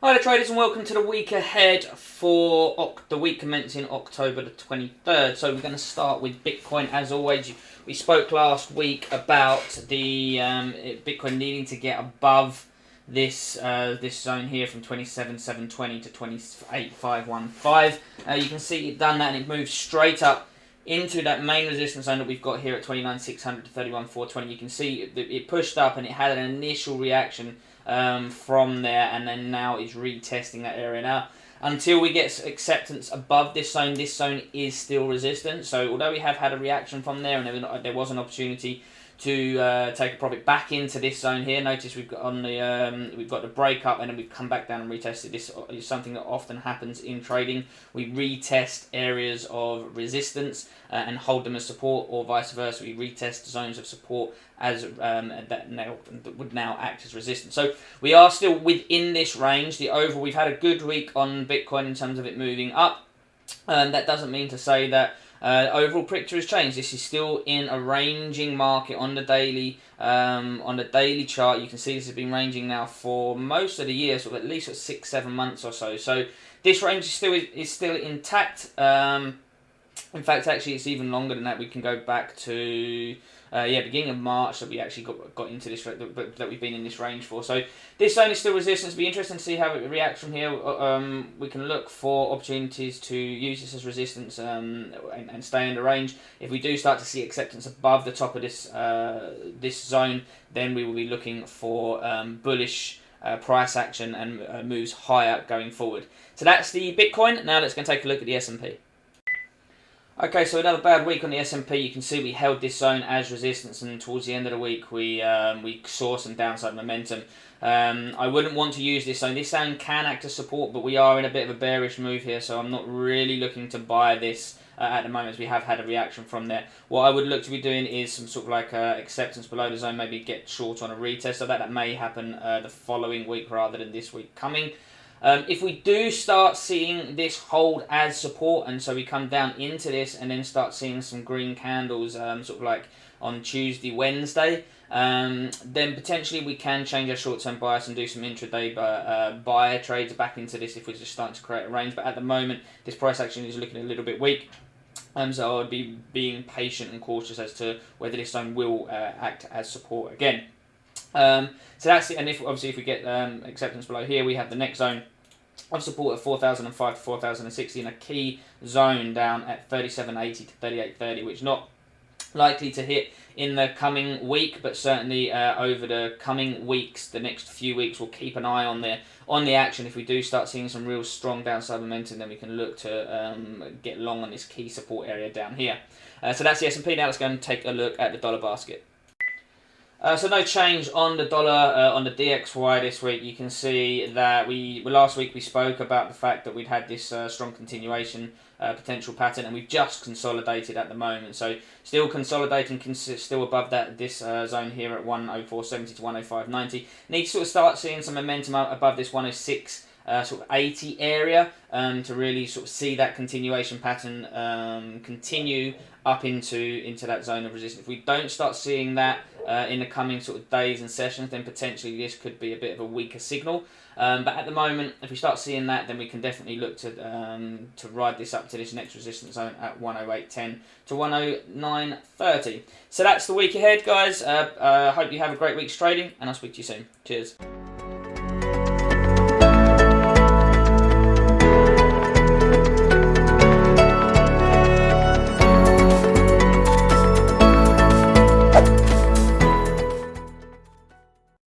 Hi there traders and welcome to the week ahead for the week commencing October the 23rd. So we're going to start with Bitcoin as always. We spoke last week about the Bitcoin needing to get above this zone here from 27,720 to 28,515. You can see it done that and it moved straight up into that main resistance zone that we've got here at 29,600 to 31,420. You can see it pushed up and it had an initial reaction from there, and then now is retesting that area. Now, until we get acceptance above this zone is still resistant. So although we have had a reaction from there, and there was an opportunity to take a profit back into this zone here. Notice we've got we've got the break up and then we've come back down and retested. This is something that often happens in trading. We retest areas of resistance and hold them as support, or vice versa. We retest zones of support as that would now act as resistance. So we are still within this range. We've had a good week on Bitcoin in terms of it moving up. That doesn't mean to say that overall picture has changed. This is still in a ranging market on the daily chart. You can see this has been ranging now for most of the year, so at least 6-7 months or so. So this range is still intact. In fact, actually, it's even longer than that. We can go back to beginning of March that we actually got into this, that we've been in this range for. So this zone is still resistance. It'll be interesting to see how it reacts from here. We can look for opportunities to use this as resistance and stay in the range. If we do start to see acceptance above the top of this zone, then we will be looking for bullish price action and moves higher going forward. So that's the Bitcoin. Now let's go and take a look at the S&P. Okay, so another bad week on the S&P. You can see we held this zone as resistance, and towards the end of the week we saw some downside momentum. I wouldn't want to use this zone. This zone can act as support, but we are in a bit of a bearish move here, so I'm not really looking to buy this at the moment, as we have had a reaction from there. What I would look to be doing is some sort of like acceptance below the zone, maybe get short on a retest, so that may happen the following week rather than this week coming. If we do start seeing this hold as support, and so we come down into this and then start seeing some green candles sort of like on Tuesday, Wednesday, then potentially we can change our short-term bias and do some intraday buyer trades back into this if we're just starting to create a range. But at the moment, this price action is looking a little bit weak. So I would be being patient and cautious as to whether this zone will act as support again. So that's it. And if we get acceptance below here, we have the next zone of support at 4,005 to 4,060 and a key zone down at 3780 to 3830, which not likely to hit in the coming week, but certainly over the coming weeks, the next few weeks, we'll keep an eye on the action. If we do start seeing some real strong downside momentum, then we can look to get long on this key support area down here. So that's the S&P. Now let's go and take a look at the dollar basket. So no change on the dollar on the DXY this week. You can see that last week we spoke about the fact that we'd had this strong continuation potential pattern, and we've just consolidated at the moment. So still consolidating, still above this zone here at 104.70 to 105.90. Need to sort of start seeing some momentum above this 106. Sort of 80 area to really sort of see that continuation pattern continue up into that zone of resistance. If we don't start seeing that in the coming sort of days and sessions, then potentially this could be a bit of a weaker signal. But at the moment, if we start seeing that, then we can definitely look to ride this up to this next resistance zone at 108.10 to 109.30. So that's the week ahead, guys. I hope you have a great week's trading, and I'll speak to you soon. Cheers.